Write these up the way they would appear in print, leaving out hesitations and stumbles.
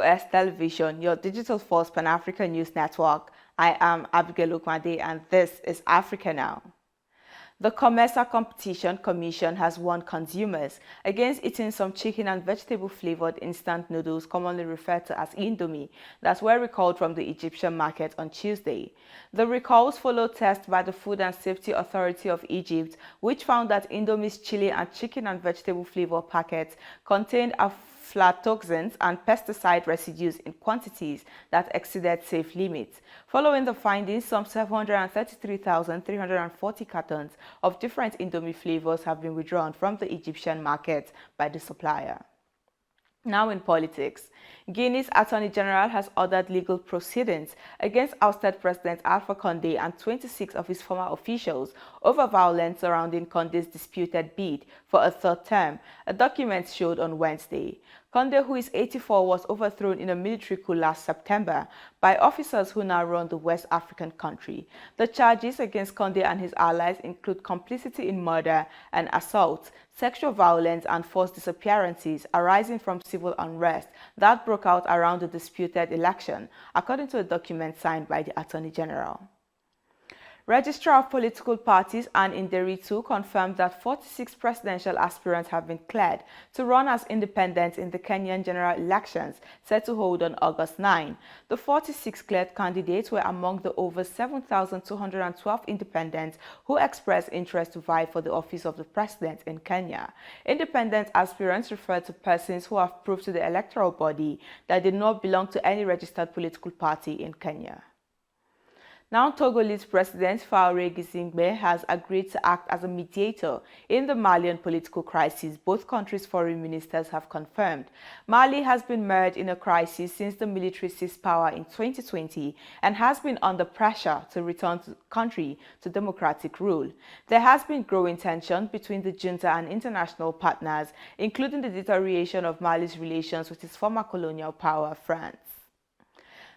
TOS Television, your digital-first Pan-African news network. I am Abigail Okmade, and this is Africa Now. The Comesa Competition Commission has warned consumers against eating some chicken and vegetable-flavored instant noodles, commonly referred to as Indomie, that were recalled from the Egyptian market on Tuesday. The recalls follow tests by the Food and Safety Authority of Egypt, which found that Indomie's chili and chicken and vegetable flavor packets contained aflatoxins and pesticide residues in quantities that exceeded safe limits. Following the findings, some 733,340 cartons of different Indomie flavors have been withdrawn from the Egyptian market by the supplier. Now in politics, Guinea's Attorney General has ordered legal proceedings against ousted President Alpha Condé and 26 of his former officials over violence surrounding Condé's disputed bid for a third term, a document showed on Wednesday. Condé, who is 84, was overthrown in a military coup last September by officers who now run the West African country. The charges against Condé and his allies include complicity in murder and assault, sexual violence, and forced disappearances arising from civil unrest that broke out around the disputed election, according to a document signed by the Attorney General. Registrar of Political Parties Anne Inderitu confirmed that 46 presidential aspirants have been cleared to run as independents in the Kenyan general elections set to hold on August 9. The 46 cleared candidates were among the over 7,212 independents who expressed interest to vie for the office of the president in Kenya. Independent aspirants refer to persons who have proved to the electoral body that they do not belong to any registered political party in Kenya. Now, Togolese President Faure Gizingbe has agreed to act as a mediator in the Malian political crisis, both countries' foreign ministers have confirmed. Mali has been mired in a crisis since the military seized power in 2020 and has been under pressure to return the country to democratic rule. There has been growing tension between the junta and international partners, including the deterioration of Mali's relations with its former colonial power, France.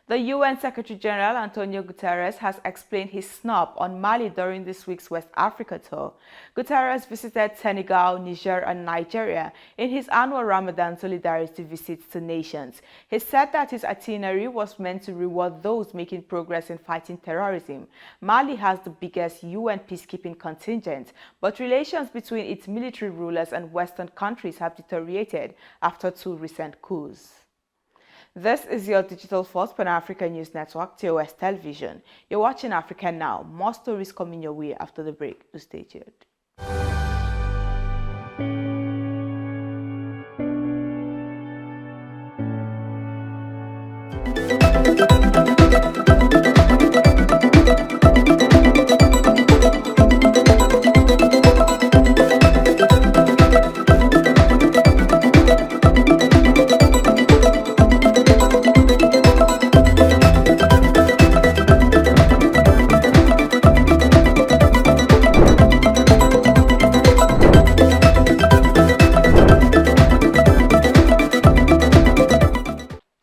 The UN Secretary-General Antonio Guterres has explained his snub on Mali during this week's West Africa tour. Guterres visited Senegal, Niger, and Nigeria in his annual Ramadan solidarity visits to nations. He said that his itinerary was meant to reward those making progress in fighting terrorism. Mali has the biggest UN peacekeeping contingent, but relations between its military rulers and Western countries have deteriorated after two recent coups. This is your digital-first Pan-African news network, TOS Television. You're watching Africa Now. More stories coming your way after the break. Do stay tuned.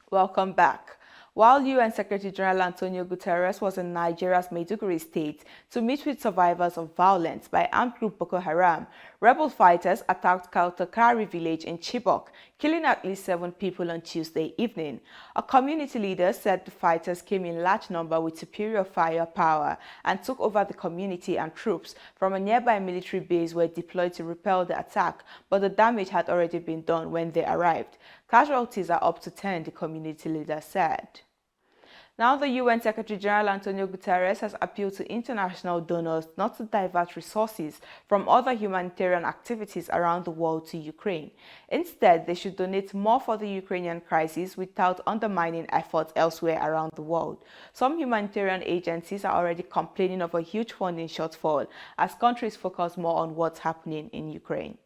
Welcome back. While UN Secretary-General Antonio Guterres was in Nigeria's Maiduguri state to meet with survivors of violence by armed group Boko Haram, rebel fighters attacked Kautukari village in Chibok, killing at least 7 people on Tuesday evening. A community leader said the fighters came in large number with superior firepower and took over the community, and troops from a nearby military base were deployed to repel the attack, but the damage had already been done when they arrived. Casualties are up to 10, the community leader said. Now, the UN Secretary-General Antonio Guterres has appealed to international donors not to divert resources from other humanitarian activities around the world to Ukraine. Instead, they should donate more for the Ukrainian crisis without undermining efforts elsewhere around the world. Some humanitarian agencies are already complaining of a huge funding shortfall as countries focus more on what's happening in Ukraine.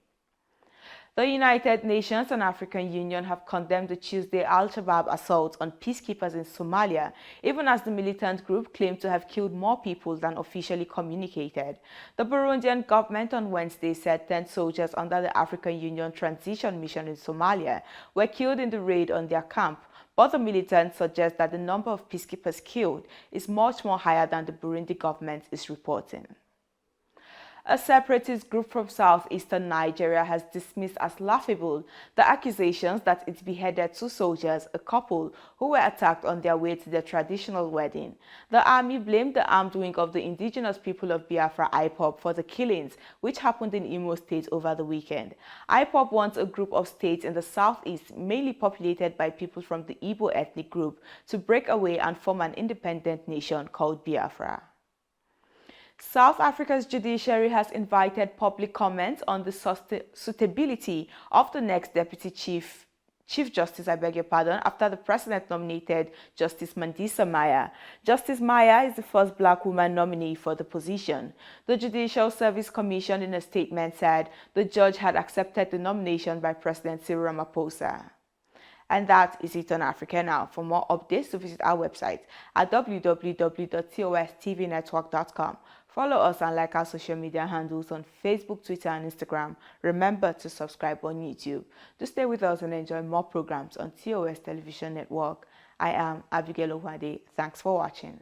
The United Nations and African Union have condemned the Tuesday Al-Shabaab assault on peacekeepers in Somalia, even as the militant group claimed to have killed more people than officially communicated. The Burundian government on Wednesday said 10 soldiers under the African Union Transition Mission in Somalia were killed in the raid on their camp, but the militants suggest that the number of peacekeepers killed is much more higher than the Burundi government is reporting. A separatist group from southeastern Nigeria has dismissed as laughable the accusations that it beheaded two soldiers, a couple, who were attacked on their way to their traditional wedding. The army blamed the armed wing of the indigenous people of Biafra, IPOB, for the killings, which happened in Imo State over the weekend. IPOB wants a group of states in the southeast, mainly populated by people from the Igbo ethnic group, to break away and form an independent nation called Biafra. South Africa's judiciary has invited public comments on the suitability of the next Deputy Chief Justice, after the president nominated Justice Mandisa Maya. Justice Maya is the first black woman nominee for the position. The Judicial Service Commission in a statement said the judge had accepted the nomination by President Cyril Ramaphosa. And that is it on Africa Now. For more updates, visit our website at www.TOS TVNetwork.com. Follow us and like our social media handles on Facebook, Twitter, and Instagram. Remember to subscribe on YouTube. Do stay with us and enjoy more programs on TOS Television Network. I am Abigail Owade. Thanks for watching.